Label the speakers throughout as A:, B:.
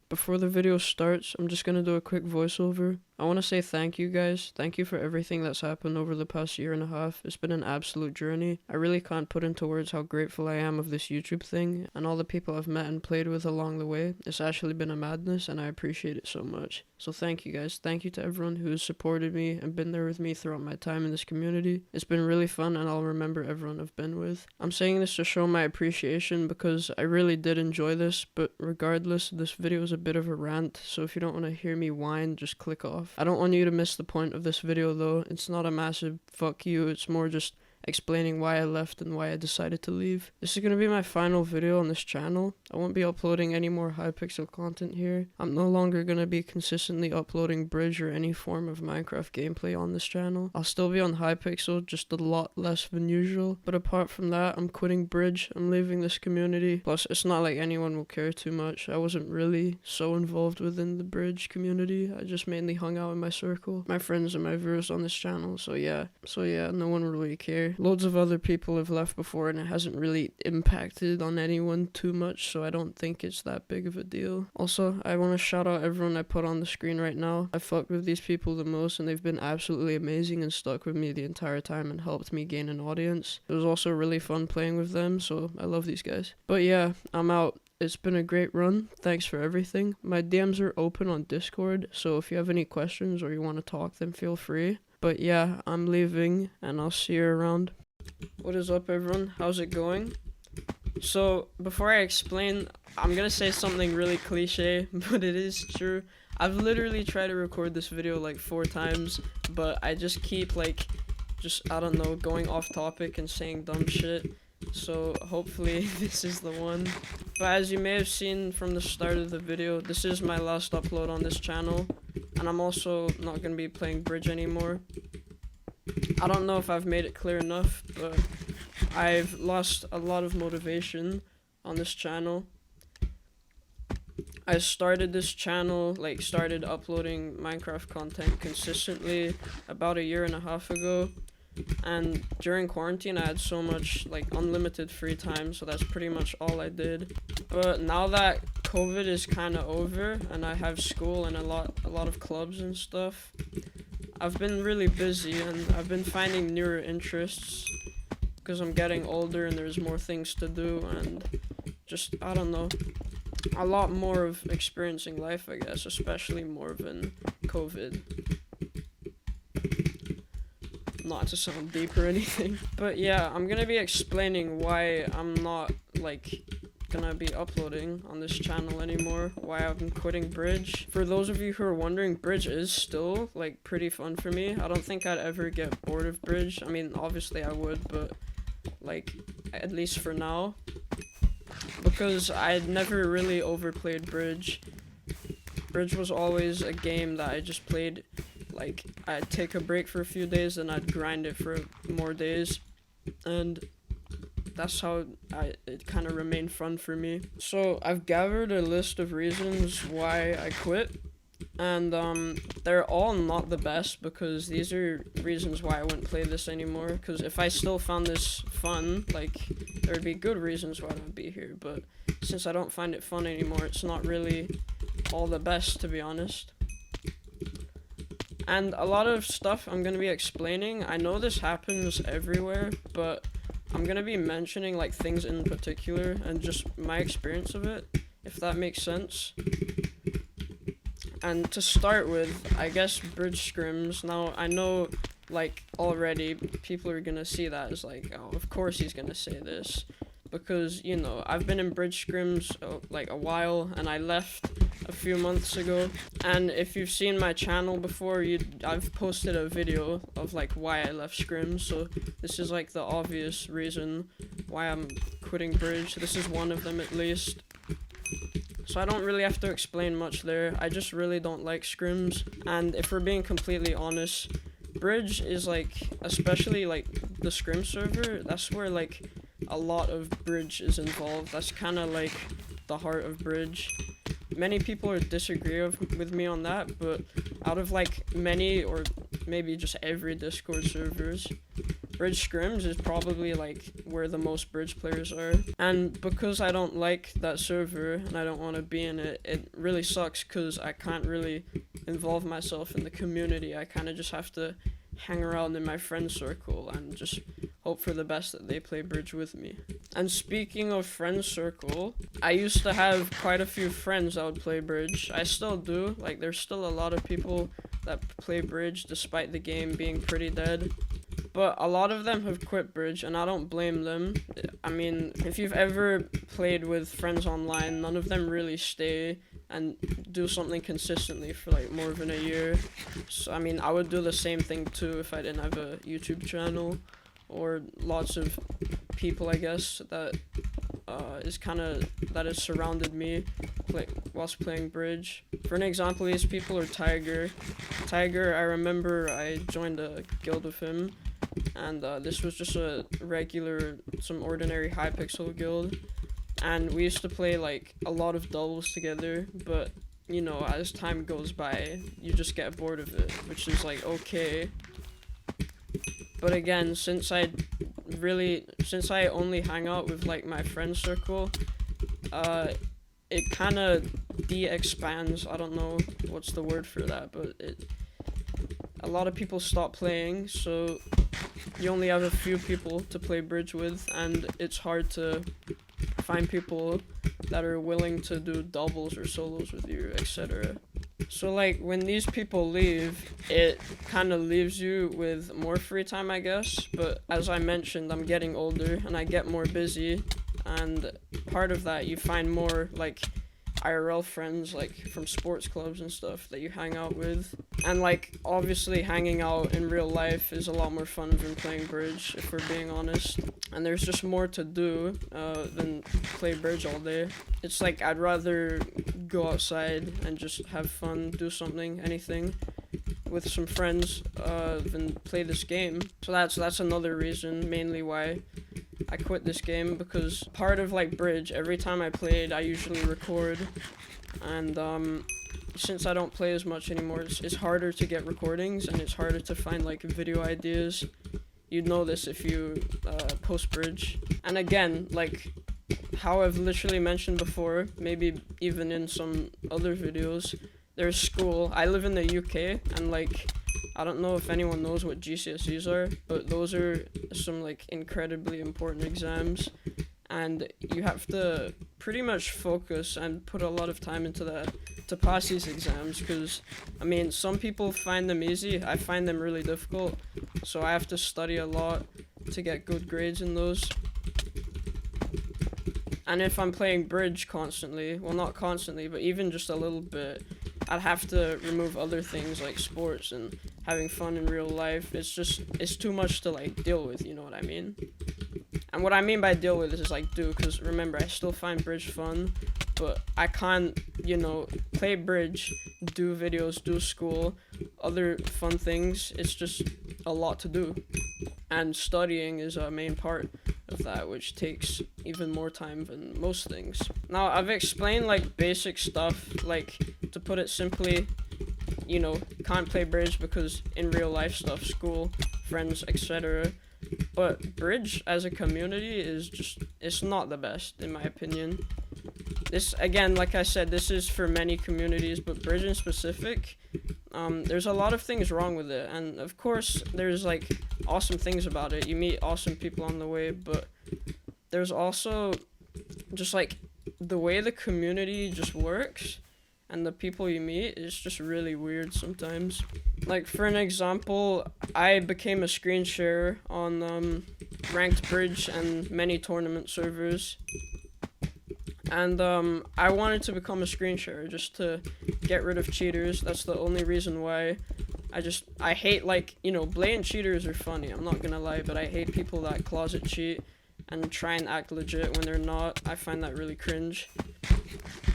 A: Before the video starts, I'm just gonna do a quick voiceover. I want to say thank you guys. Thank you for everything that's happened over the past year and a half. It's been an absolute journey. I really can't put into words how grateful I am of this YouTube thing and all the people I've met and played with along the way. It's actually been a madness and I appreciate it so much. So thank you guys. Thank you to everyone who has supported me and been there with me throughout my time in this community. It's been really fun and I'll remember everyone I've been with. I'm saying this to show my appreciation because I really did enjoy this, but regardless, this video is a bit of a rant, so if you don't want to hear me whine, just click off. I don't want you to miss the point of this video though. It's not a massive fuck you, it's more just explaining why I left and why I decided to leave. This is going to be my final video on this channel. I won't be uploading any more Hypixel content here. I'm no longer going to be consistently uploading Bridge or any form of Minecraft gameplay on this channel. I'll still be on Hypixel, just a lot less than usual. But apart from that, I'm quitting Bridge. I'm leaving this community. Plus, it's not like anyone will care too much. I wasn't really so involved within the Bridge community. I just mainly hung out in my circle, my friends and my viewers on this channel. So yeah, no one will really care. Loads of other people have left before and it hasn't really impacted on anyone too much, so I don't think it's that big of a deal. Also, I want to shout out everyone I put on the screen right now. I fucked with these people the most and they've been absolutely amazing and stuck with me the entire time and helped me gain an audience. It was also really fun playing with them, so I love these guys. But yeah, I'm out. It's been a great run. Thanks for everything. My DMs are open on Discord, so if you have any questions or you want to talk, then feel free. But yeah, I'm leaving and I'll see you around. What is up everyone? How's it going? So, before I explain, I'm gonna say something really cliche, but it is true. I've literally tried to record this video like 4 times, but I just keep I don't know, going off topic and saying dumb shit. So hopefully this is the one. But as you may have seen from the start of the video, this is my last upload on this channel. And I'm also not going to be playing Bridge anymore. I don't know if I've made it clear enough, but I've lost a lot of motivation on this channel. I started this channel, started uploading Minecraft content consistently about a year and a half ago. And during quarantine I had so much unlimited free time, so that's pretty much all I did. But now that COVID is kind of over and I have school and a lot of clubs and stuff, I've been really busy and I've been finding newer interests because I'm getting older and there's more things to do and just, I don't know, a lot more of experiencing life, I guess, especially more than COVID. Not to sound deep or anything, but yeah, I'm gonna be explaining why I'm not gonna be uploading on this channel anymore, why I'm quitting Bridge. For those of you who are wondering, Bridge is still pretty fun for me. I don't think I'd ever get bored of Bridge. I mean, obviously I would, but at least for now, because I'd never really overplayed Bridge. Bridge was always a game that I just played. I'd take a break for a few days and I'd grind it for more days, and that's how it kind of remained fun for me. So I've gathered a list of reasons why I quit, and they're all not the best, because these are reasons why I wouldn't play this anymore, because if I still found this fun, there would be good reasons why I would be here, but since I don't find it fun anymore, it's not really all the best, to be honest. And a lot of stuff I'm going to be explaining, I know this happens everywhere, but I'm going to be mentioning things in particular and just my experience of it, if that makes sense. And to start with, I guess Bridge scrims. Now, I know already people are going to see that as oh, of course he's going to say this. Because, you know, I've been in Bridge scrims a while, and I left a few months ago. And if you've seen my channel before, I've posted a video of why I left scrims. So this is the obvious reason why I'm quitting Bridge. This is one of them at least. So I don't really have to explain much there. I just really don't like scrims. And if we're being completely honest, Bridge is especially the scrim server, that's where a lot of Bridge is involved. That's kind of the heart of Bridge. Many people disagree with me on that, but out of many or maybe just every Discord servers, Bridge scrims is probably like where the most bridge players are. And because I don't like that server and I don't want to be in it, it really sucks because I can't really involve myself in the community. I kind of just have to hang around in my friend circle and just hope for the best that they play bridge with me. And speaking of friend circle, I used to have quite a few friends that would play bridge. I still do. Like, there's still a lot of people that play bridge despite the game being pretty dead. But a lot of them have quit bridge, and I don't blame them. I mean, if you've ever played with friends online, none of them really stay and do something consistently for like more than a year. So, I mean, I would do the same thing too if I didn't have a YouTube channel, or lots of people, I guess, that that has surrounded me whilst playing bridge. For an example, these people are Tiger. Tiger, I remember I joined a guild with him, and this was just a regular, some ordinary Hypixel guild, and we used to play like a lot of doubles together, but you know, as time goes by, you just get bored of it, which is like okay. But again, since I only hang out with like my friend circle, it kind of de-expands. I don't know what's the word for that, but a lot of people stop playing, so you only have a few people to play bridge with, and it's hard to find people that are willing to do doubles or solos with you, etc. So like when these people leave, it kind of leaves you with more free time, I guess. But as I mentioned, I'm getting older and I get more busy, and part of that, you find more like IRL friends, like from sports clubs and stuff that you hang out with. And like obviously hanging out in real life is a lot more fun than playing bridge, if we're being honest. And there's just more to do than play bridge all day. It's like I'd rather go outside and just have fun, do something, anything with some friends than play this game. So that's another reason, mainly why I quit this game, because part of like bridge, every time I played, I usually record, and since I don't play as much anymore, it's harder to get recordings, and it's harder to find like video ideas. You'd know this if you post bridge. And again, like how I've literally mentioned before, maybe even in some other videos, there's school. I live in the UK, and like I don't know if anyone knows what GCSEs are, but those are some like incredibly important exams, and you have to pretty much focus and put a lot of time into that to pass these exams, because I mean, some people find them easy. I find them really difficult, so I have to study a lot to get good grades in those. And if I'm playing bridge constantly, well, not constantly, but even just a little bit, I'd have to remove other things like sports and having fun in real life. It's too much to like deal with, you know what I mean? And what I mean by deal with is like do, because remember, I still find bridge fun, but I can't, you know, play bridge, do videos, do school, other fun things. It's just a lot to do. And studying is a main part of that, which takes even more time than most things. Now, I've explained like basic stuff, like to put it simply, you know, can't play bridge because in real life stuff, school, friends, etc. But bridge as a community is just, it's not the best in my opinion. This, again, like I said, this is for many communities, but bridge in specific, there's a lot of things wrong with it, and of course there's like awesome things about it. You meet awesome people on the way, but there's also just like the way the community just works and the people you meet is just really weird sometimes. Like for an example, I became a screen sharer on ranked bridge and many tournament servers. And I wanted to become a screen sharer just to get rid of cheaters. That's the only reason why. I hate, like, you know, blatant cheaters are funny, I'm not gonna lie, but I hate people that closet cheat and try and act legit when they're not. I find that really cringe.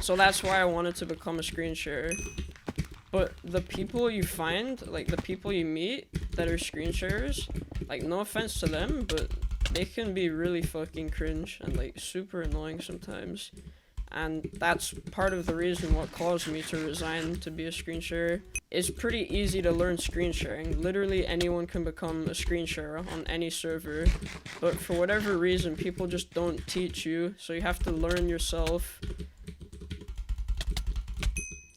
A: So that's why I wanted to become a screen sharer. But the people you find, like the people you meet that are screen sharers, like no offense to them, but they can be really fucking cringe and like super annoying sometimes. and that's part of the reason what caused me to resign to be a screen sharer. It's pretty easy to learn screen sharing. Literally anyone can become a screen sharer on any server, but for whatever reason people just don't teach you, so you have to learn yourself.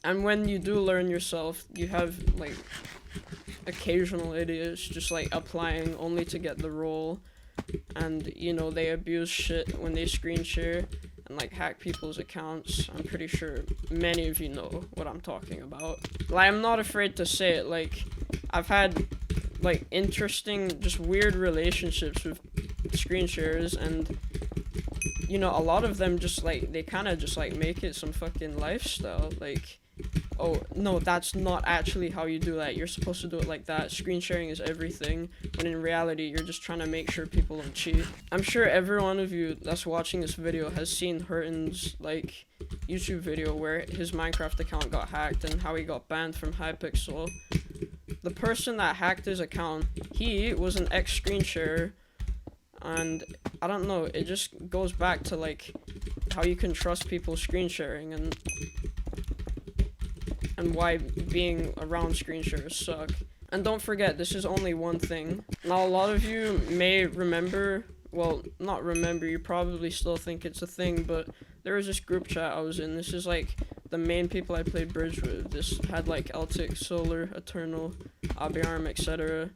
A: And when you do learn yourself, you have like occasional idiots just like applying only to get the role, and you know, they abuse shit when they screen share and like hack people's accounts. I'm pretty sure many of you know what I'm talking about. Like, I'm not afraid to say it, like I've had like interesting, just weird relationships with screen sharers, and you know, a lot of them just like, they kind of just like make it some fucking lifestyle, like, oh no, that's not actually how you do that, you're supposed to do it like that, screen sharing is everything, when in reality you're just trying to make sure people don't cheat. I'm sure every one of you that's watching this video has seen Hurton's like YouTube video where his Minecraft account got hacked and how he got banned from Hypixel. The person that hacked his account, he was an ex-screen sharer, and I don't know, it just goes back to like how you can trust people screen sharing, and why being around screen sharers suck. And don't forget, this is only one thing. Now, a lot of you may remember, well, not remember, you probably still think it's a thing, but there was this group chat I was in. This is like the main people I played bridge with. This had like Eltic, Solar, Eternal, Abiarm, etc.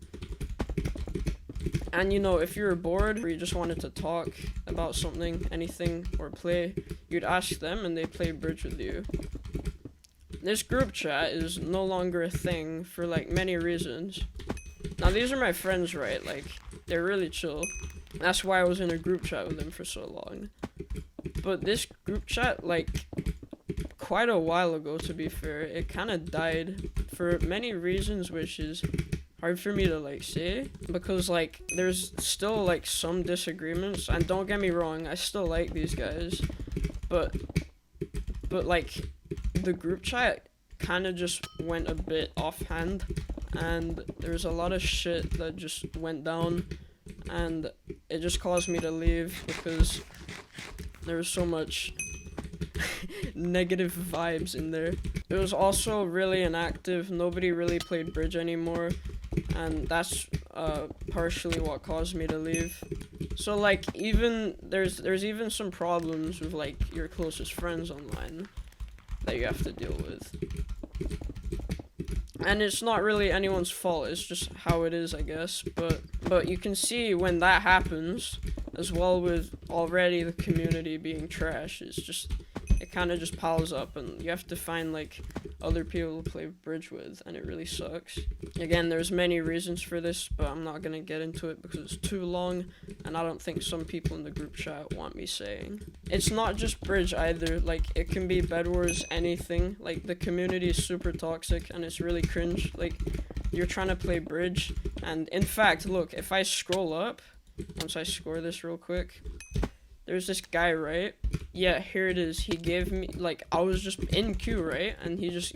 A: And you know, if you were bored or you just wanted to talk about something, anything, or play, you'd ask them and they'd play bridge with you. This group chat is no longer a thing for like many reasons. Now, these are my friends, right? Like, they're really chill. That's why I was in a group chat with them for so long. But this group chat, like, quite a while ago, to be fair, it kind of died for many reasons, which is hard for me to like say, because like there's still like some disagreements, and don't get me wrong, I still like these guys, but like the group chat kind of just went a bit offhand, and there's a lot of shit that just went down, and it just caused me to leave because there was so much negative vibes in there. It was also really inactive, nobody really played bridge anymore, and that's partially what caused me to leave. So like, even there's even some problems with like your closest friends online that you have to deal with, and it's not really anyone's fault, it's just how it is, I guess. But you can see when that happens, as well, with already the community being trash, it's just, it kind of just piles up, and you have to find like other people to play bridge with, and it really sucks. Again, there's many reasons for this, but I'm not gonna get into it because it's too long, and I don't think some people in the group chat want me saying. It's not just bridge either, like it can be Bed Wars, anything. Like, the community is super toxic and it's really cringe. Like, you're trying to play bridge, and in fact, look, if I scroll up, once I score this real quick, there's this guy, right? Yeah, here it is. He gave me, like, I was just in queue, right? And he just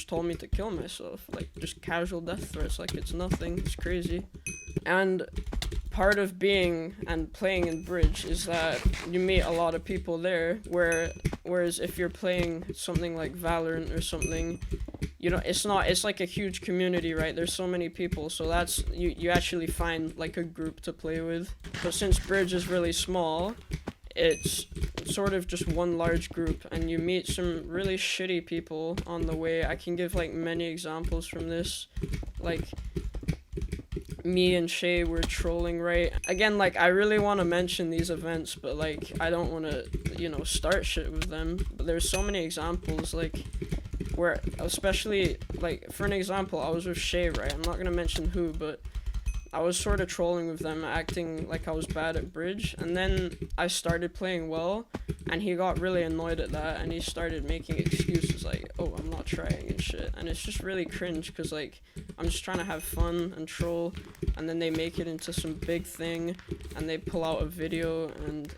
A: told me to kill myself, like, just casual death threats, like it's nothing. It's crazy. And part of being and playing in bridge is that you meet a lot of people there, whereas if you're playing something like Valorant or something, you know, it's like a huge community, right? There's so many people, so that's, you actually find like a group to play with. But since bridge is really small, it's sort of just one large group, and you meet some really shitty people on the way. I can give like many examples from this. Like, me and Shay were trolling, right? Again, like, I really want to mention these events, but like, I don't want to, you know, start shit with them. But there's so many examples, like, where, especially, like, for an example, I was with Shay, right? I'm not gonna mention who, but I was sort of trolling with them, acting like I was bad at bridge, and then I started playing well, and he got really annoyed at that, and he started making excuses like, oh, I'm not trying and shit, and it's just really cringe, because like, I'm just trying to have fun and troll, and then they make it into some big thing, and they pull out a video, and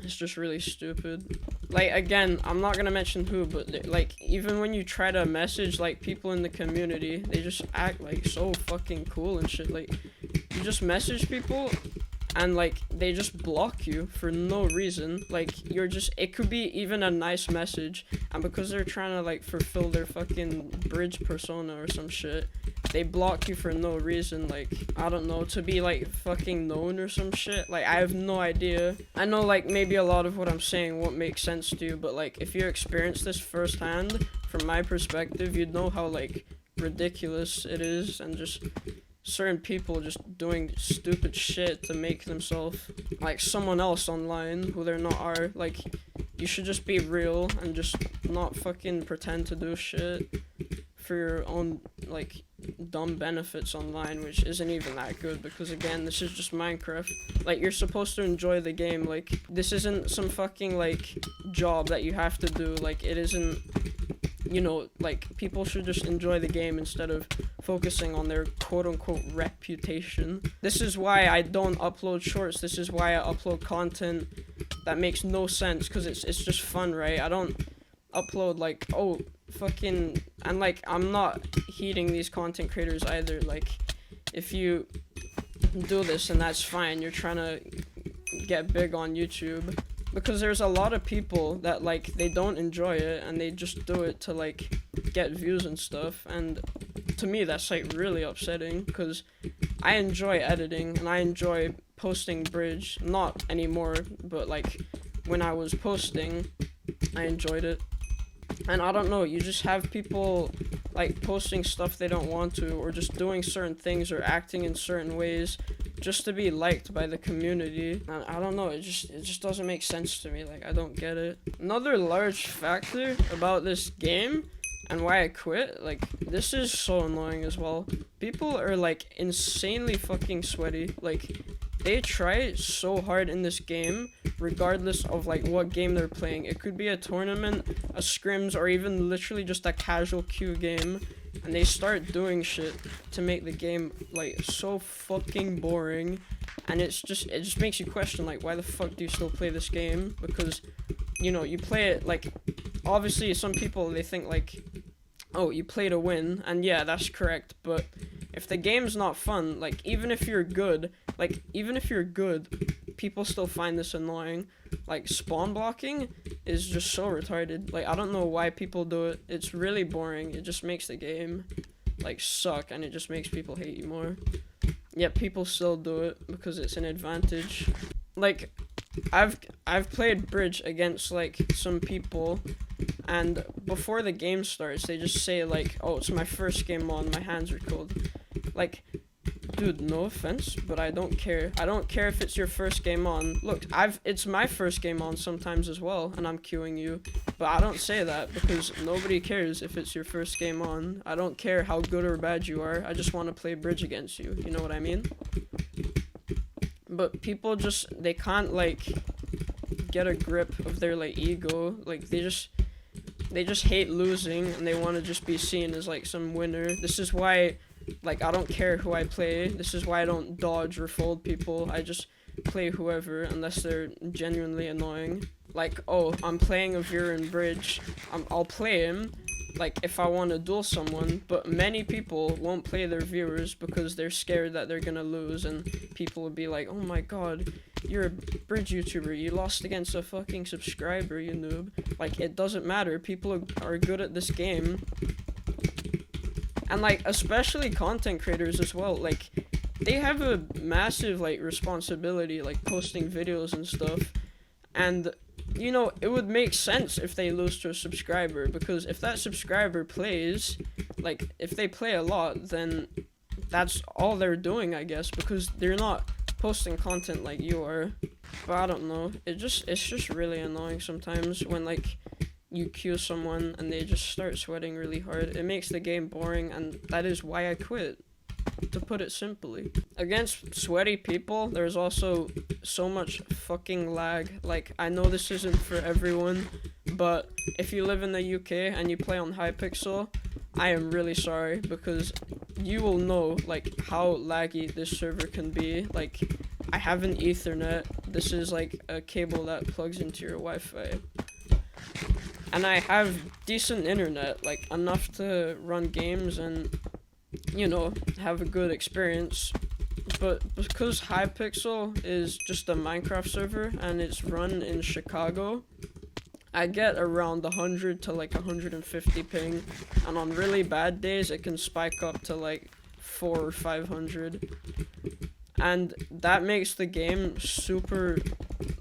A: it's just really stupid. Like, again, I'm not gonna mention who, but like, even when you try to message like people in the community, they just act like so fucking cool and shit. Like, you just message people and like they just block you for no reason. Like it could be even a nice message, and because they're trying to like fulfill their fucking bridge persona or some shit, they block you for no reason. Like, I don't know, to be like fucking known or some shit. Like, I have no idea. I know like maybe a lot of what I'm saying won't make sense to you, but like if you experience this firsthand, from my perspective, you'd know how like ridiculous it is, and just certain people just doing stupid shit to make themselves like someone else online who they're not are. Like, you should just be real and just not fucking pretend to do shit for your own like dumb benefits online, which isn't even that good, because again, this is just Minecraft. Like, you're supposed to enjoy the game. Like, this isn't some fucking like job that you have to do. Like, it isn't, you know, like, people should just enjoy the game instead of focusing on their quote-unquote reputation. This is why I don't upload shorts. This is why I upload content that makes no sense, because it's just fun, right? I don't upload like, oh, fucking, and like, I'm not heeding these content creators either. Like, if you do this, and that's fine, you're trying to get big on YouTube, because there's a lot of people that like, they don't enjoy it and they just do it to like get views and stuff, and to me that's like really upsetting, because I enjoy editing and I enjoy posting bridge. Not anymore, but like when I was posting, I enjoyed it. And I don't know, you just have people like posting stuff they don't want to, or just doing certain things or acting in certain ways just to be liked by the community. And I don't know, it just doesn't make sense to me. Like, I don't get it. Another large factor about this game and why I quit, like, this is so annoying as well. People are like insanely fucking sweaty. Like, they try so hard in this game, regardless of like what game they're playing. It could be a tournament, a scrims, or even literally just a casual queue game, and they start doing shit to make the game like so fucking boring. And it just makes you question, like, why the fuck do you still play this game? Because, you know, you play it, like, obviously some people, they think like, oh, you play to win, and yeah, that's correct, but if the game's not fun, like, even if you're good, people still find this annoying. Like, spawn blocking is just so retarded. Like, I don't know why people do it. It's really boring. It just makes the game like suck, and it just makes people hate you more. Yet people still do it because it's an advantage. Like, I've played bridge against like some people, and before the game starts, they just say like, oh, it's my first game on, my hands are cold. Like, dude, no offense, but I don't care. I don't care if it's your first game on. Look, it's my first game on sometimes as well, and I'm queuing you. But I don't say that because nobody cares if it's your first game on. I don't care how good or bad you are. I just want to play bridge against you. You know what I mean? But people just, they can't like get a grip of their like ego. Like, they just hate losing, and they want to just be seen as like some winner. This is why, like, I don't care who I play. This is why I don't dodge or fold people. I just play whoever, unless they're genuinely annoying. Like, oh, I'm playing a viewer in bridge. I'll play him, like, if I want to duel someone, but many people won't play their viewers because they're scared that they're gonna lose, and people will be like, oh my god, you're a bridge YouTuber, you lost against a fucking subscriber, you noob. Like, it doesn't matter. People are good at this game. And, like, especially content creators as well, like, they have a massive, like, responsibility, like, posting videos and stuff, and, you know, it would make sense if they lose to a subscriber, because if that subscriber plays, like, if they play a lot, then that's all they're doing, I guess, because they're not posting content like you are. But I don't know, it's just really annoying sometimes when, like, you queue someone and they just start sweating really hard. It makes the game boring, and that is why I quit, to put it simply. Against sweaty people, there's also so much fucking lag. Like, I know this isn't for everyone, but if you live in the UK and you play on Hypixel, I am really sorry, because you will know, like, how laggy this server can be. Like, I have an Ethernet. This is like a cable that plugs into your Wi-Fi. And I have decent internet, like, enough to run games and, you know, have a good experience. but because Hypixel is just a Minecraft server and it's run in Chicago, I get around 100 to like 150 ping, and on really bad days it can spike up to like 400 or 500, and that makes the game super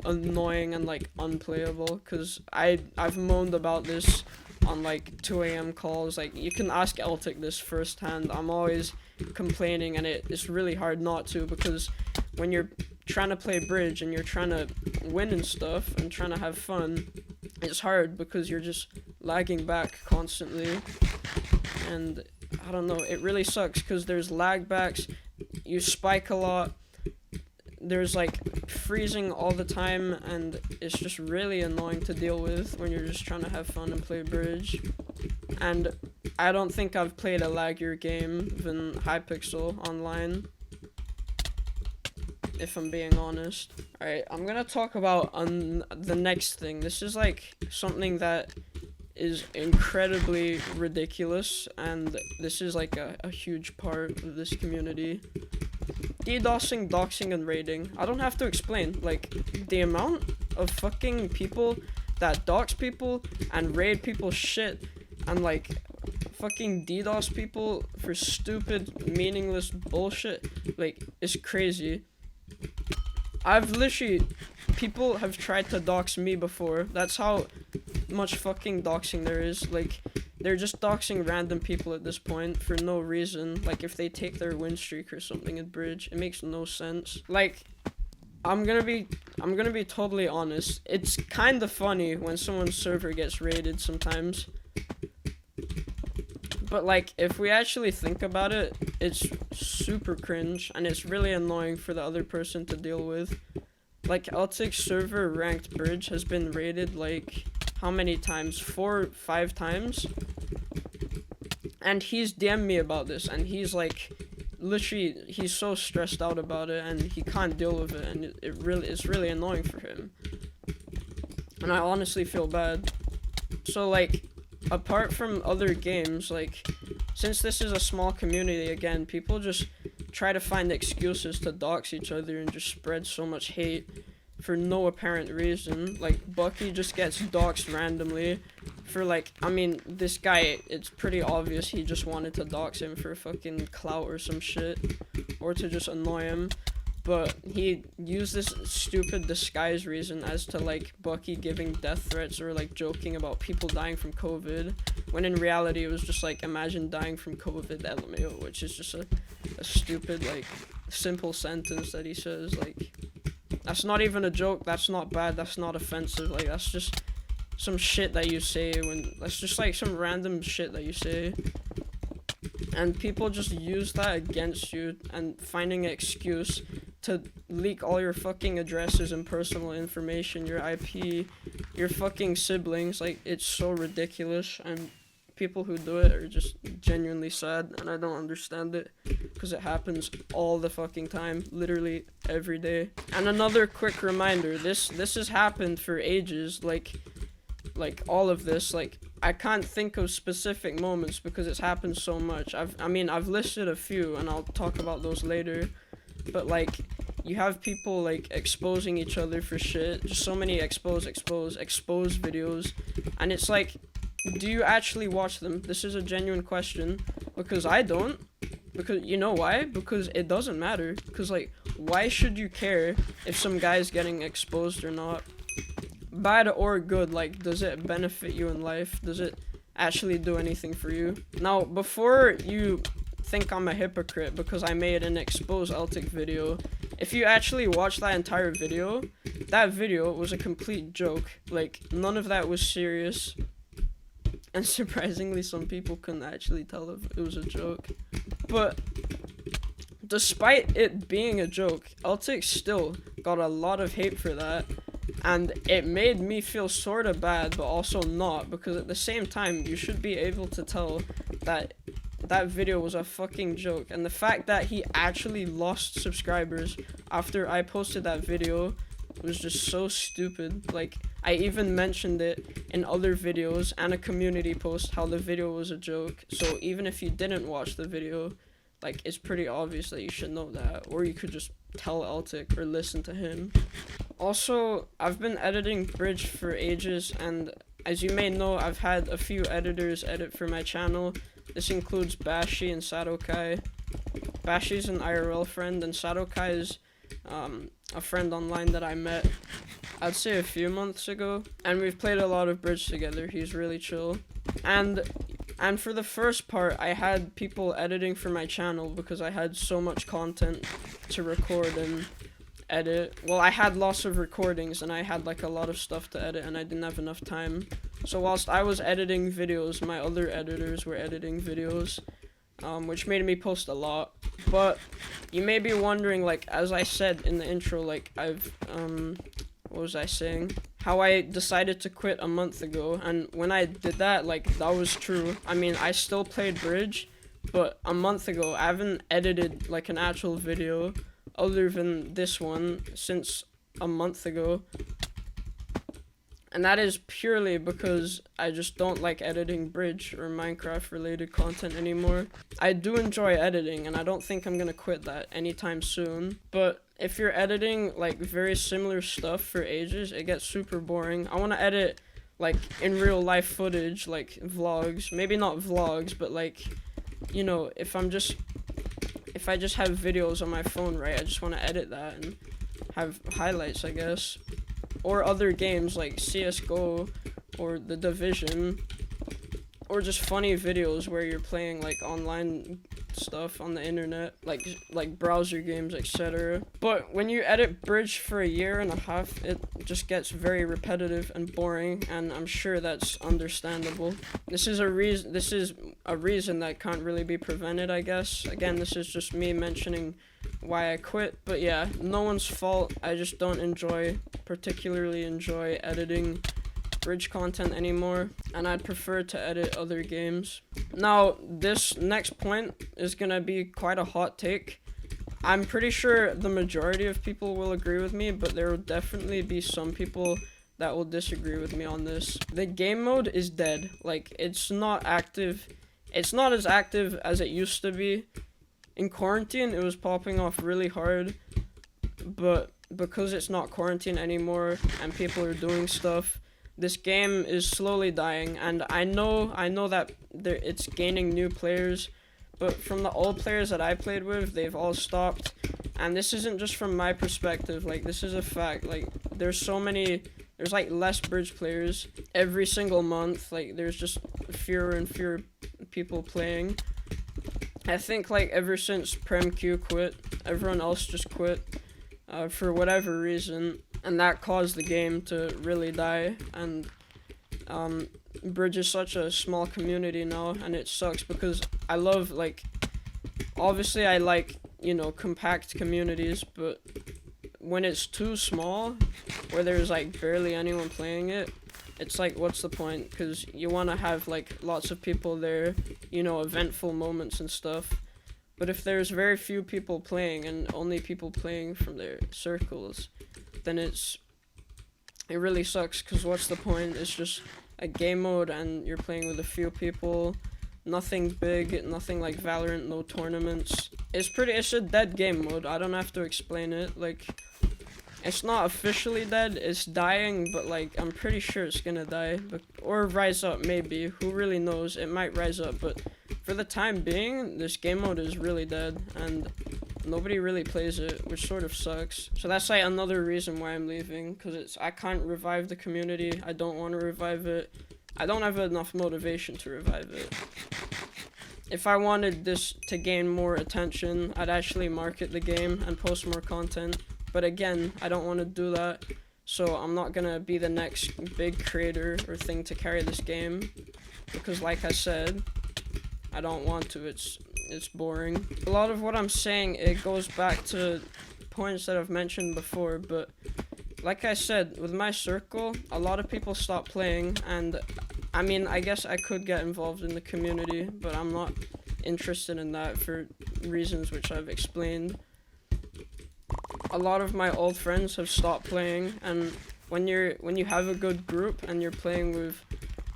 A: annoying and like unplayable, because I've moaned about this on like 2 a.m. calls. Like, you can ask Eltic this firsthand. I'm always complaining, and it's really hard not to, because when you're trying to play bridge and you're trying to win and stuff and trying to have fun, it's hard because you're just lagging back constantly, and I don't know, it really sucks because there's lag backs, you spike a lot, there's like freezing all the time, and it's just really annoying to deal with when you're just trying to have fun and play bridge. And I don't think I've played a laggier game than Hypixel online, if I'm being honest. Alright, I'm gonna talk about the next thing. This is like something that is incredibly ridiculous, and this is like a huge part of this community. DDosing, doxing, and raiding. I don't have to explain, like, the amount of fucking people that dox people and raid people's shit and like fucking DDoS people for stupid, meaningless bullshit, like, is crazy. I've literally, people have tried to dox me before. That's how much fucking doxing there is. Like, they're just doxing random people at this point for no reason. Like, if they take their win streak or something at bridge, it makes no sense. Like, I'm gonna be totally honest. It's kind of funny when someone's server gets raided sometimes. But like, if we actually think about it, it's super cringe, and it's really annoying for the other person to deal with. Like, Eltic's server ranked bridge has been raided like, how many times? 4 or 5 times? And he's DM'd me about this, and he's like, literally, he's so stressed out about it, and he can't deal with it, and it's really annoying for him. And I honestly feel bad. So like, apart from other games, like, since this is a small community, again, people just try to find excuses to dox each other and just spread so much hate for no apparent reason. Like, Bucky just gets doxed randomly for like, I mean, this guy, it's pretty obvious he just wanted to dox him for fucking clout or some shit, or to just annoy him. But he used this stupid disguise reason as to like Bucky giving death threats or like joking about people dying from COVID, when in reality it was just like, imagine dying from COVID, LMAO, which is just a stupid, like, simple sentence that he says. Like, that's not even a joke, that's not bad, that's not offensive, like, that's just some shit that you say that's just like some random shit that you say. And people just use that against you, and finding an excuse to leak all your fucking addresses and personal information, your IP, your fucking siblings. Like, it's so ridiculous, and people who do it are just genuinely sad, and I don't understand it, because it happens all the fucking time, literally every day. And another quick reminder, this has happened for ages, like all of this, like, I can't think of specific moments because it's happened so much. I've listed a few, and I'll talk about those later, but like, you have people like exposing each other for shit, just so many expose videos, and it's like, do you actually watch them? This is a genuine question, because I don't. Because, you know why? Because it doesn't matter. Because, like, why should you care if some guy's getting exposed or not? Bad or good, like, does it benefit you in life? Does it actually do anything for you? Now, before you think I'm a hypocrite because I made an expose Eltic video, if you actually watch that entire video, that video was a complete joke. Like, none of that was serious. And surprisingly, some people couldn't actually tell if it was a joke. But despite it being a joke, Eltic still got a lot of hate for that. And it made me feel sort of bad, but also not, because at the same time, you should be able to tell that that video was a fucking joke. And the fact that he actually lost subscribers after I posted that video was just so stupid. Like, I even mentioned it in other videos and a community post how the video was a joke. So even if you didn't watch the video, Like, it's pretty obvious that you should know that, or you could just tell Altic or listen to him. Also, I've been editing Bridge for ages, and as you may know, I've had a few editors edit for my channel. This includes Bashi and Sadokai. Bashi's an IRL friend, and Sadokai is a friend online that I met, I'd say a few months ago, and we've played a lot of Bridge together. He's really chill. And for the first part, I had people editing for my channel because I had so much content to record and edit. Well, I had lots of recordings and I had like a lot of stuff to edit and I didn't have enough time. So whilst I was editing videos, my other editors were editing videos, which made me post a lot. But you may be wondering, like, as I said in the intro, like, what was I saying? How I decided to quit a month ago, and when I did that, like, that was true. I mean, I still played Bridge, but a month ago, I haven't edited, like, an actual video other than this one since a month ago. And that is purely because I just don't like editing Bridge or Minecraft related content anymore. I do enjoy editing and I don't think I'm gonna quit that anytime soon. But if you're editing like very similar stuff for ages, it gets super boring. I wanna edit like in real life footage, like vlogs. Maybe not vlogs, but like, you know, if I just have videos on my phone, right, I just wanna edit that and have highlights, I guess. Or other games like CSGO or The Division, or just funny videos where you're playing like online stuff on the internet, like browser games, etc. But when you edit Bridge for a year and a half, it just gets very repetitive and boring, and I'm sure that's understandable. This is a reason that can't really be prevented, I guess. Again, this is just me mentioning why I quit, but yeah, no one's fault. I just don't particularly enjoy editing Bridge content anymore, and I'd prefer to edit other games. Now, this next point is gonna be quite a hot take. I'm pretty sure the majority of people will agree with me, but there will definitely be some people that will disagree with me on this. The game mode is dead. Like, it's not active. It's not as active as it used to be. In quarantine, it was popping off really hard, but because it's not quarantine anymore and people are doing stuff, this game is slowly dying. And I know that it's gaining new players, but from the old players that I played with, they've all stopped. And this isn't just from my perspective, like, this is a fact. Like, there's like less Bridge players every single month. Like, there's just fewer and fewer people playing. I think, like, ever since PremQ quit, everyone else just quit for whatever reason, and that caused the game to really die. And Bridge is such a small community now, and it sucks because I love, like, obviously I like, you know, compact communities, but when it's too small, where there's, like, barely anyone playing it, it's like, what's the point? Because you want to have, like, lots of people there, you know, eventful moments and stuff. But if there's very few people playing and only people playing from their circles, then it really sucks, because what's the point? It's just a game mode and you're playing with a few people. Nothing big, nothing like Valorant, no tournaments. It's a dead game mode. I don't have to explain it. Like, it's not officially dead, it's dying, but like, I'm pretty sure it's gonna die, or rise up, maybe, who really knows, it might rise up, but for the time being, this game mode is really dead, and nobody really plays it, which sort of sucks. So that's like another reason why I'm leaving, because I can't revive the community, I don't want to revive it, I don't have enough motivation to revive it. If I wanted this to gain more attention, I'd actually market the game and post more content. But again, I don't want to do that, so I'm not gonna be the next big creator or thing to carry this game, because like I said, I don't want to. It's boring. A lot of what I'm saying, it goes back to points that I've mentioned before, but like I said, with my circle, a lot of people stop playing, and I mean, I guess I could get involved in the community, but I'm not interested in that for reasons which I've explained. A lot of my old friends have stopped playing, and when you have a good group and you're playing with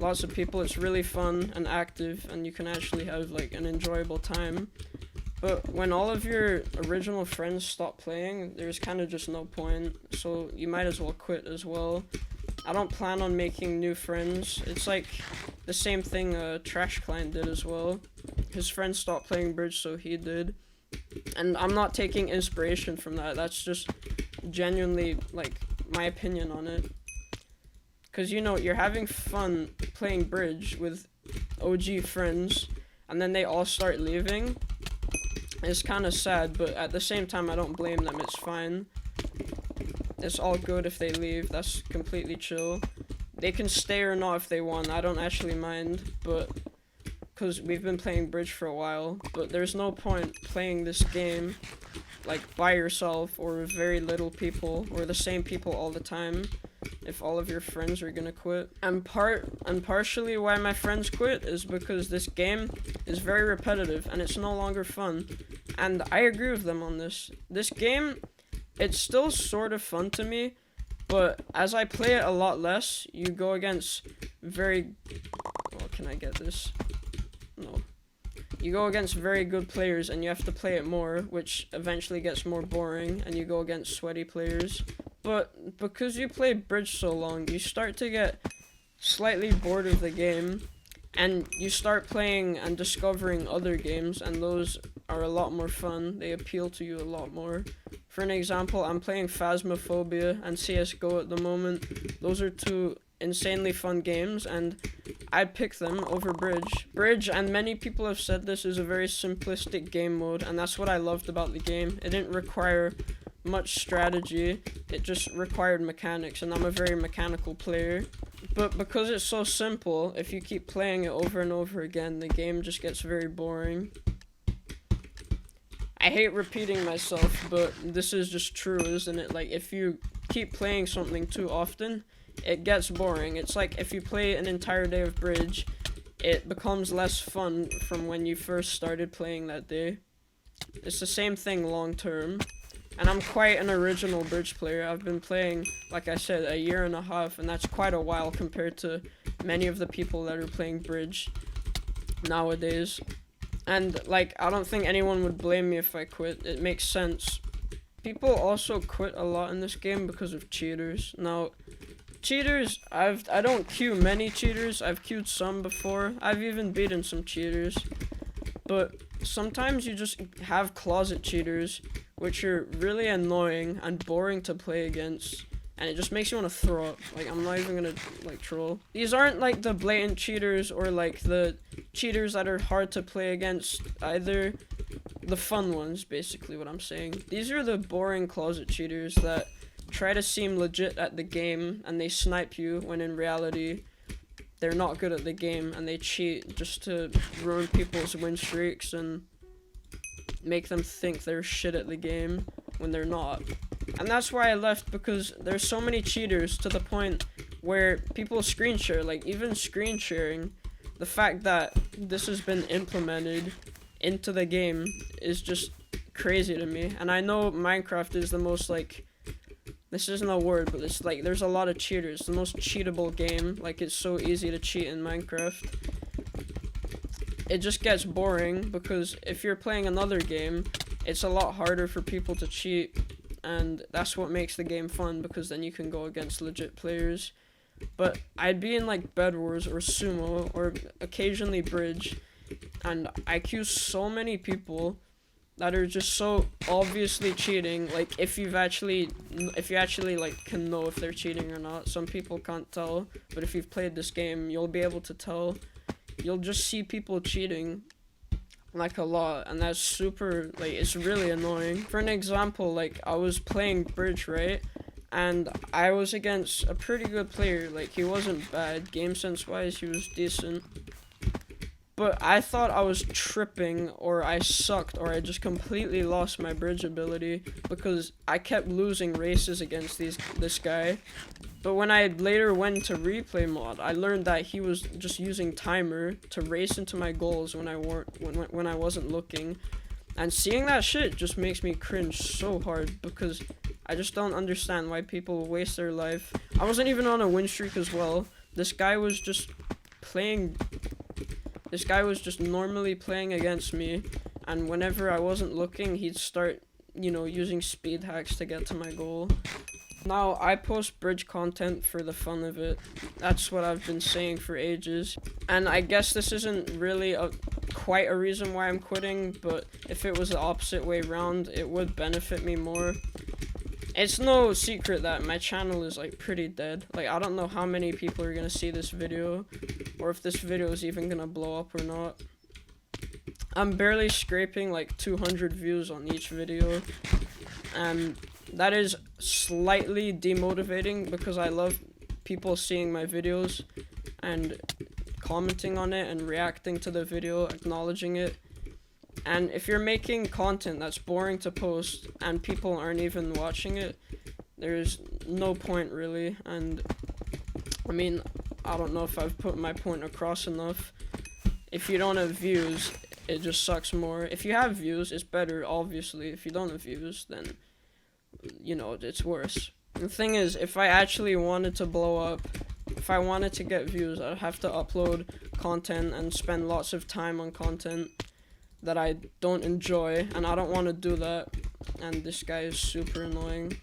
A: lots of people, it's really fun and active, and you can actually have like an enjoyable time. But when all of your original friends stop playing, there's kind of just no point, so you might as well quit as well. I don't plan on making new friends. It's like the same thing Trash Client did as well. His friends stopped playing bridge, so he did. And I'm not taking inspiration from that. That's just genuinely, like, my opinion on it. Because, you know, you're having fun playing bridge with OG friends, and then they all start leaving. It's kind of sad, but at the same time, I don't blame them. It's fine. It's all good if they leave. That's completely chill. They can stay or not if they want. I don't actually mind, but because we've been playing bridge for a while. But there's no point playing this game like by yourself or with very little people or the same people all the time if all of your friends are gonna quit. And partially why my friends quit is because this game is very repetitive and it's no longer fun. And I agree with them on this. This game, it's still sort of fun to me, but as I play it a lot less, you go against very... Oh, can I get this? No. You go against very good players and you have to play it more, which eventually gets more boring, and you go against sweaty players. But because you play bridge so long, you start to get slightly bored of the game, and you start playing and discovering other games, and those are a lot more fun. They appeal to you a lot more. For an example, I'm playing Phasmophobia and CSGO at the moment. Those are two insanely fun games, and I'd pick them over bridge. Bridge, and many people have said this, is a very simplistic game mode, and that's what I loved about the game. It didn't require much strategy, it just required mechanics, and I'm a very mechanical player. But because it's so simple, if you keep playing it over and over again, the game just gets very boring. I hate repeating myself, but this is just true, isn't it? Like, if you keep playing something too often, it gets boring. It's like if you play an entire day of bridge, it becomes less fun from when you first started playing that day. It's the same thing long term. And I'm quite an original bridge player. I've been playing, like I said, a year and a half, and that's quite a while compared to many of the people that are playing bridge nowadays. And, like, I don't think anyone would blame me if I quit. It makes sense. People also quit a lot in this game because of cheaters. Now, cheaters, I don't queue many cheaters. I've queued some before. I've even beaten some cheaters. But sometimes you just have closet cheaters, which are really annoying and boring to play against, and it just makes you want to throw up. Like, I'm not even gonna, like, troll. These aren't, like, the blatant cheaters or, like, the cheaters that are hard to play against either. The fun ones, basically what I'm saying. These are the boring closet cheaters that try to seem legit at the game, and they snipe you when in reality they're not good at the game, and they cheat just to ruin people's win streaks and make them think they're shit at the game when they're not. And that's why I left, because there's so many cheaters to the point where people screen share. Like, even screen sharing, the fact that this has been implemented into the game is just crazy to me. And I know Minecraft is the most, like, this isn't a word, but it's like, there's a lot of cheaters. The most cheatable game. Like, it's so easy to cheat in Minecraft. It just gets boring, because if you're playing another game, it's a lot harder for people to cheat, and that's what makes the game fun, because then you can go against legit players. But I'd be in, like, Bed Wars or Sumo or occasionally Bridge, and I queue so many people that are just so obviously cheating. Like, if you actually like can know if they're cheating or not. Some people can't tell, but if you've played this game, you'll be able to tell. You'll just see people cheating, like, a lot, and that's super, like, it's really annoying. For an example, like, I was playing bridge, right, and I was against a pretty good player. Like, he wasn't bad, game sense wise, he was decent, but I thought I was tripping, or I sucked, or I just completely lost my bridge ability, because I kept losing races against this guy. But when I later went to replay mod, I learned that he was just using timer to race into my goals when I wasn't looking. And seeing that shit just makes me cringe so hard, because I just don't understand why people waste their life. I wasn't even on a win streak as well. This guy was just normally playing against me, and whenever I wasn't looking, he'd start, you know, using speed hacks to get to my goal. Now, I post bridge content for the fun of it. That's what I've been saying for ages. And I guess this isn't really quite a reason why I'm quitting, but if it was the opposite way around, it would benefit me more. It's no secret that my channel is, like, pretty dead. Like, I don't know how many people are gonna see this video, or if this video is even gonna blow up or not. I'm barely scraping, like, 200 views on each video, and that is slightly demotivating because I love people seeing my videos and commenting on it and reacting to the video, acknowledging it. And if you're making content that's boring to post and people aren't even watching it, there's no point really. And I mean, I don't know if I've put my point across enough. If you don't have views, it just sucks more. If you have views, it's better, obviously. If you don't have views, then, you know, it's worse. The thing is, if I actually wanted to blow up, if I wanted to get views, I'd have to upload content and spend lots of time on content that I don't enjoy, and I don't want to do that. And this guy is super annoying.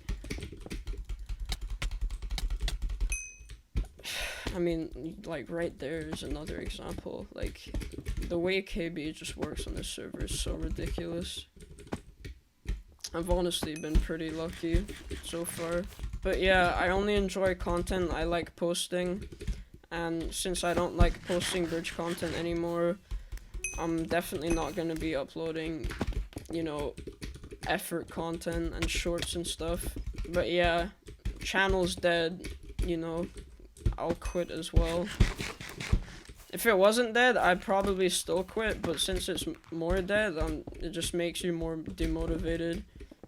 A: I mean, like, right there is another example. Like, the way KB just works on this server is so ridiculous. I've honestly been pretty lucky so far. But yeah, I only enjoy content I like posting. And since I don't like posting bridge content anymore, I'm definitely not going to be uploading, you know, effort content and shorts and stuff. But yeah, channel's dead, you know, I'll quit as well. If it wasn't dead, I'd probably still quit, but since it's more dead, it just makes you more demotivated,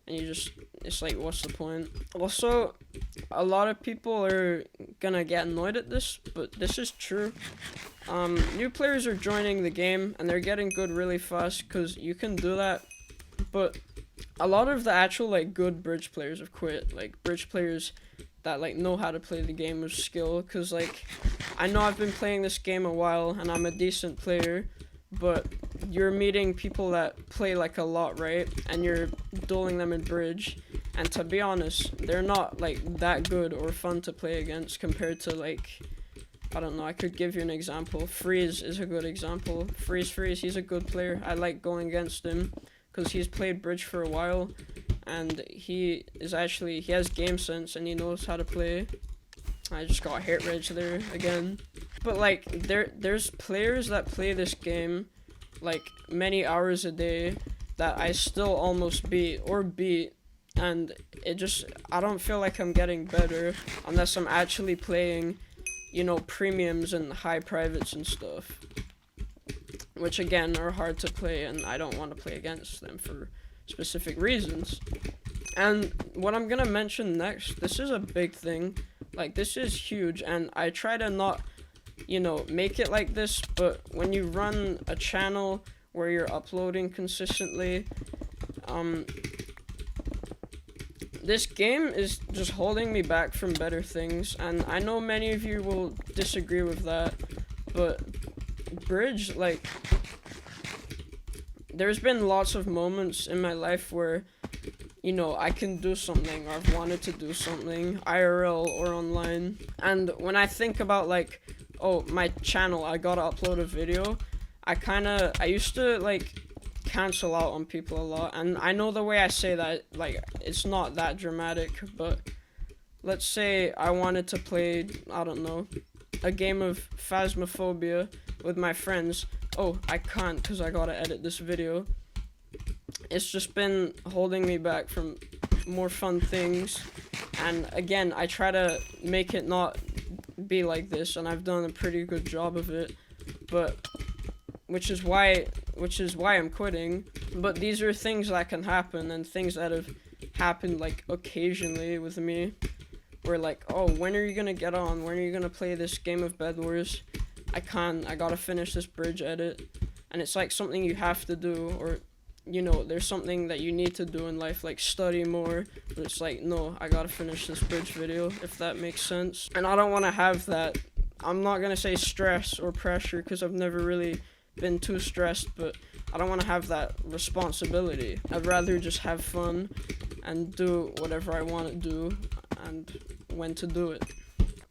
A: and you just, it's like, what's the point? Also, a lot of people are gonna get annoyed at this, but this is true. New players are joining the game, and they're getting good really fast, because you can do that, but a lot of the actual, like, good bridge players have quit. Like, bridge players that, like, know how to play the game with skill, because, like, I know I've been playing this game a while, and I'm a decent player, but you're meeting people that play, like, a lot, right, and you're dueling them in bridge, and to be honest, they're not, like, that good or fun to play against compared to, like, I don't know, I could give you an example. Freeze is a good example. Freeze, he's a good player. I like going against him, because he's played bridge for a while, and he has game sense, and he knows how to play. I just got hit rage there again. But, like, there's players that play this game, like, many hours a day that I still almost beat, and I don't feel like I'm getting better unless I'm actually playing, you know, premiums and high privates and stuff, which again are hard to play, and I don't want to play against them for specific reasons. And what I'm gonna mention next, this is a big thing, like, this is huge, and I try to not, you know, make it like this, but when you run a channel where you're uploading consistently, this game is just holding me back from better things, and I know many of you will disagree with that, but bridge, like, there's been lots of moments in my life where, you know, I can do something, or I've wanted to do something, IRL or online, and when I think about, like, oh, my channel, I gotta upload a video, I used to, like, cancel out on people a lot, and I know the way I say that, like, it's not that dramatic, but let's say I wanted to play, I don't know, a game of Phasmophobia with my friends. Oh, I can't because I gotta edit this video. It's just been holding me back from more fun things, and again, I try to make it not be like this, and I've done a pretty good job of it, but which is why I'm quitting. But these are things that can happen, and things that have happened, like, occasionally with me, where, like, oh, when are you gonna get on? When are you gonna play this game of Bed Wars? I can't, I gotta finish this bridge edit, and it's like something you have to do, or, you know, there's something that you need to do in life, like study more, but it's like, no, I gotta finish this bridge video, if that makes sense. And I don't want to have that, I'm not gonna say stress or pressure, because I've never really been too stressed, but I don't want to have that responsibility. I'd rather just have fun and do whatever I want to do and when to do it.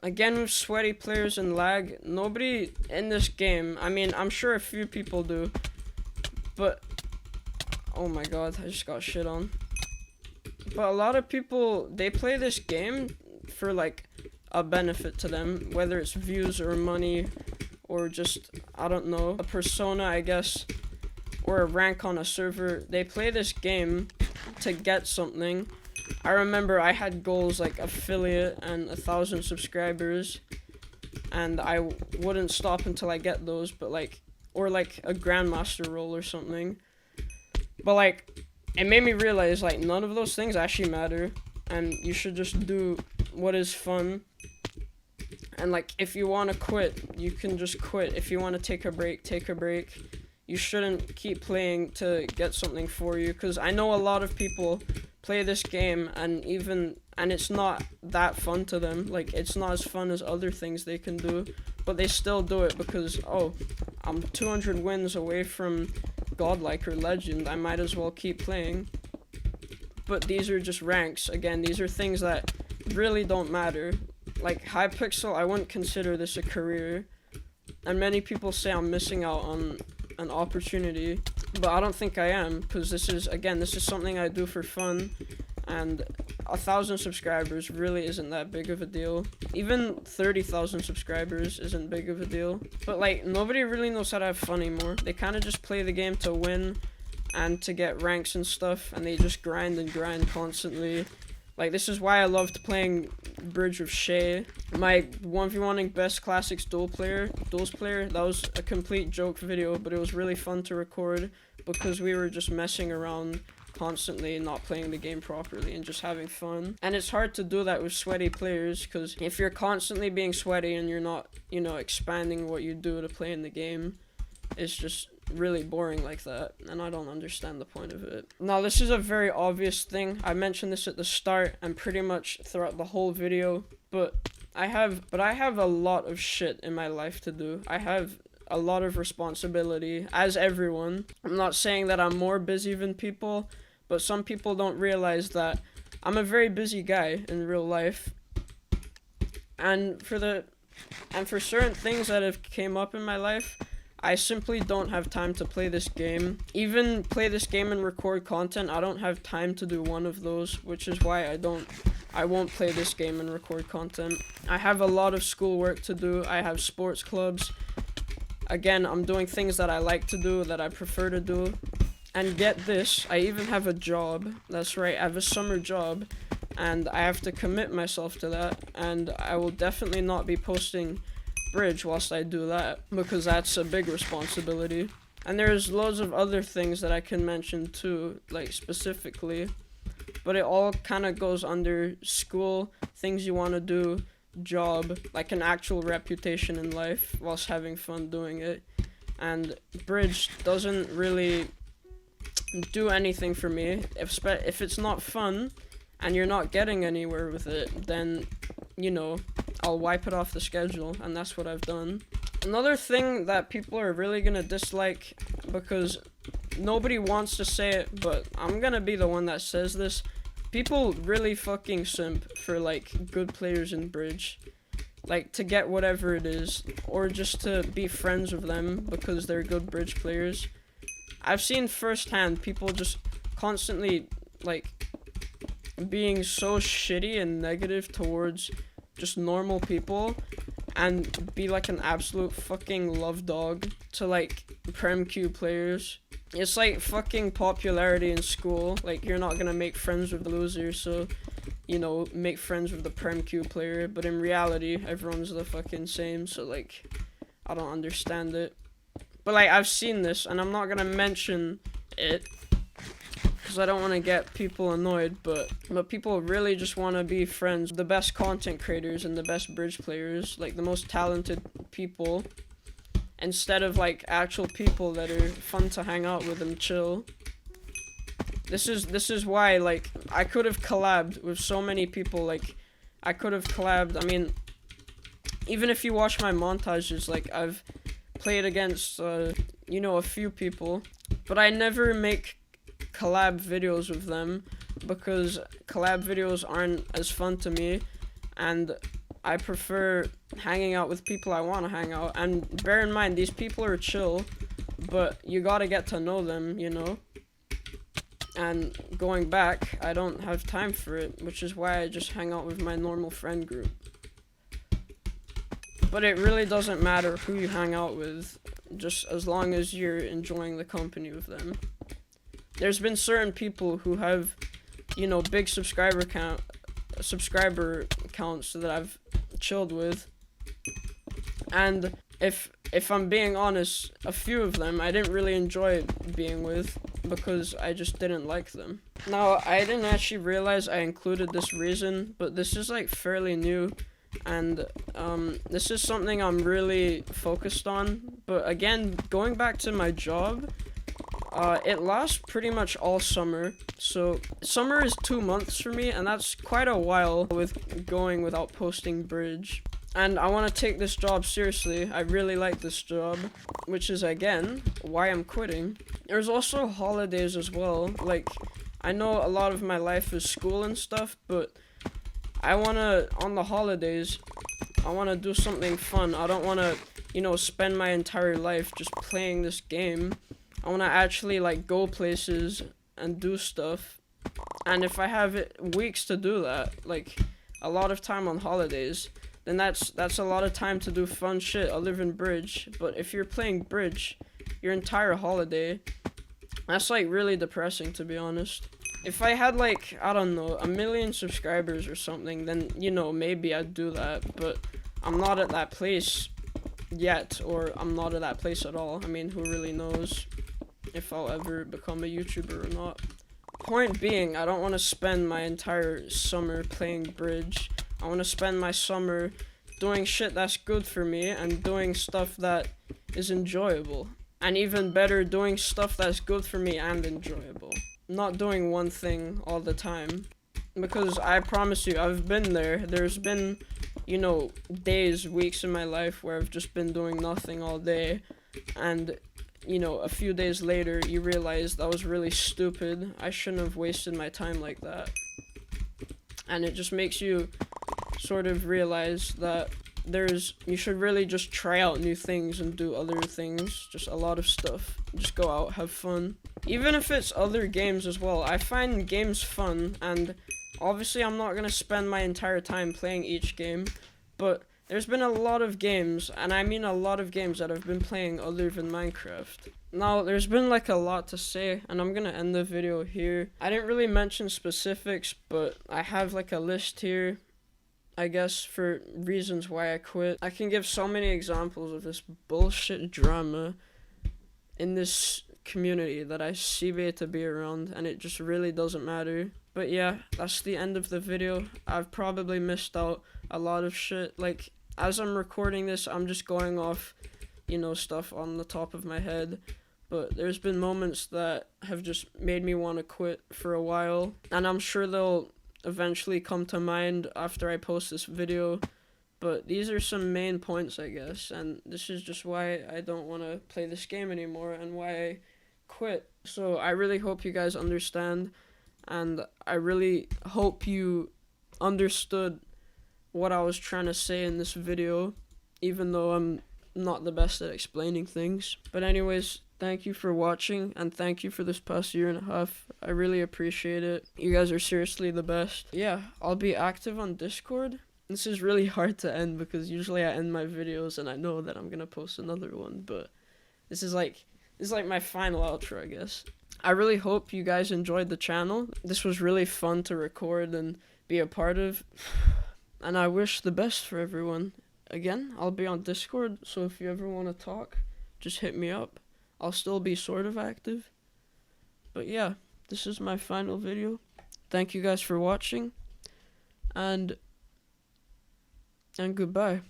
A: Again, with sweaty players and lag, nobody in this game, I mean, I'm sure a few people do, but oh my god, I just got shit on. But a lot of people, they play this game for like a benefit to them, whether it's views or money or just, I don't know, a persona, I guess, or a rank on a server. They play this game to get something. I remember I had goals like affiliate and 1,000 subscribers, and I wouldn't stop until I get those, but like, or like a grandmaster role or something. But like, it made me realize like none of those things actually matter, and you should just do what is fun. And like, if you want to quit, you can just quit. If you want to take a break, take a break. You shouldn't keep playing to get something for you, because I know a lot of people play this game and it's not that fun to them. Like, it's not as fun as other things they can do, but they still do it because, oh, I'm 200 wins away from godlike or legend, I might as well keep playing. But these are just ranks. Again, these are things that really don't matter. Like Hypixel, I wouldn't consider this a career, and many people say I'm missing out on an opportunity, but I don't think I am, because this is something I do for fun, and 1,000 subscribers really isn't that big of a deal. Even 30,000 subscribers isn't big of a deal. But like, nobody really knows how to have fun anymore. They kind of just play the game to win and to get ranks and stuff, and they just grind and grind constantly. Like, this is why I loved playing Bridge with Shay. My 1v1ing best classics duels player, that was a complete joke video, but it was really fun to record because we were just messing around constantly, not playing the game properly and just having fun. And it's hard to do that with sweaty players, because if you're constantly being sweaty and you're not, you know, expanding what you do to play in the game, it's just really boring like that, and I don't understand the point of it. Now, this is a very obvious thing. I mentioned this at the start and pretty much throughout the whole video, but I have a lot of shit in my life to do. I have a lot of responsibility, as everyone. I'm not saying that I'm more busy than people, but some people don't realize that I'm a very busy guy in real life. And for certain things that have came up in my life, I simply don't have time to play this game. Even play this game and record content, I don't have time to do one of those, which is why I won't play this game and record content. I have a lot of schoolwork to do. I have sports clubs. Again, I'm doing things that I like to do, that I prefer to do. And get this, I even have a job. That's right, I have a summer job, and I have to commit myself to that, and I will definitely not be posting Bridge whilst I do that, because that's a big responsibility. And there's loads of other things that I can mention too, like specifically, but it all kind of goes under school, things you want to do, job, like an actual reputation in life whilst having fun doing it. And Bridge doesn't really do anything for me. If it's not fun and you're not getting anywhere with it, then, you know, I'll wipe it off the schedule, and that's what I've done. Another thing that people are really gonna dislike, because nobody wants to say it, but I'm gonna be the one that says this. People really fucking simp for, like, good players in Bridge. Like, to get whatever it is, or just to be friends with them because they're good Bridge players. I've seen firsthand people just constantly, like, being so shitty and negative towards just normal people, and be like an absolute fucking love dog to like Prem Q players. It's like fucking popularity in school. Like, you're not gonna make friends with the loser, so, you know, make friends with the Prem Q player. But in reality, everyone's the fucking same, so like, I don't understand it. But like, I've seen this, and I'm not gonna mention it, because I don't want to get people annoyed, but people really just want to be friends with the best content creators and the best Bridge players, like the most talented people, instead of like actual people that are fun to hang out with and chill. This is why, like, I could have collabed with so many people. Like, I could have collabed, I mean, even if you watch my montages, like, I've played against you know, a few people, but I never make collab videos with them because collab videos aren't as fun to me, and I prefer hanging out with people I want to hang out. And bear in mind, these people are chill, but you gotta get to know them, you know? And going back, I don't have time for it, which is why I just hang out with my normal friend group. But it really doesn't matter who you hang out with, just as long as you're enjoying the company with them. There's been certain people who have, you know, big subscriber counts that I've chilled with, and if I'm being honest, a few of them I didn't really enjoy being with because I just didn't like them. Now, I didn't actually realize I included this reason, but this is like fairly new, and this is something I'm really focused on. But again, going back to my job, it lasts pretty much all summer. So summer is 2 months for me, and that's quite a while with going without posting bridge. And I want to take this job seriously. I really like this job, which is again why I'm quitting. There's also holidays as well. Like, I know a lot of my life is school and stuff, but I wanna, on the holidays, I wanna do something fun. I don't wanna, you know, spend my entire life just playing this game. I wanna actually like go places and do stuff. And if I have weeks to do that, like a lot of time on holidays, then that's a lot of time to do fun shit other than bridge. But if you're playing bridge your entire holiday, that's like really depressing, to be honest. If I had like, I don't know, 1 million subscribers or something, then, you know, maybe I'd do that. But I'm not at that place yet, or I'm not at that place at all. I mean, who really knows if I'll ever become a YouTuber or not. Point being, I don't want to spend my entire summer playing bridge. I want to spend my summer doing shit that's good for me and doing stuff that is enjoyable. And even better, doing stuff that's good for me and enjoyable. Not doing one thing all the time. Because I promise you, I've been there. There's been, you know, days, weeks in my life where I've just been doing nothing all day. And, you know, a few days later, you realize that was really stupid. I shouldn't have wasted my time like that. And it just makes you sort of realize that you should really just try out new things and do other things, just a lot of stuff. Just go out, have fun. Even if it's other games as well. I find games fun, and obviously I'm not gonna spend my entire time playing each game, but there's been a lot of games, and I mean a lot of games that I've been playing other than Minecraft. Now, there's been like a lot to say, and I'm gonna end the video here. I didn't really mention specifics, but I have like a list here, I guess, for reasons why I quit. I can give so many examples of this bullshit drama in this community that I CBA to be around, and it just really doesn't matter. But yeah, that's the end of the video. I've probably missed out a lot of shit. Like, as I'm recording this, I'm just going off, you know, stuff on the top of my head. But there's been moments that have just made me want to quit for a while, and I'm sure they'll eventually come to mind after I post this video. But these are some main points, I guess, and this is just why I don't want to play this game anymore and why I quit. So I really hope you guys understand, and I really hope you understood what I was trying to say in this video, even though I'm not the best at explaining things. But anyways, thank you for watching, and thank you for this past 1.5 years. I really appreciate it. You guys are seriously the best. Yeah, I'll be active on Discord. This is really hard to end because usually I end my videos and I know that I'm gonna post another one, but this is like my final outro, I guess. I really hope you guys enjoyed the channel. This was really fun to record and be a part of, and I wish the best for everyone. Again, I'll be on Discord, so if you ever want to talk, just hit me up. I'll still be sort of active. But yeah, this is my final video. Thank you guys for watching, and goodbye.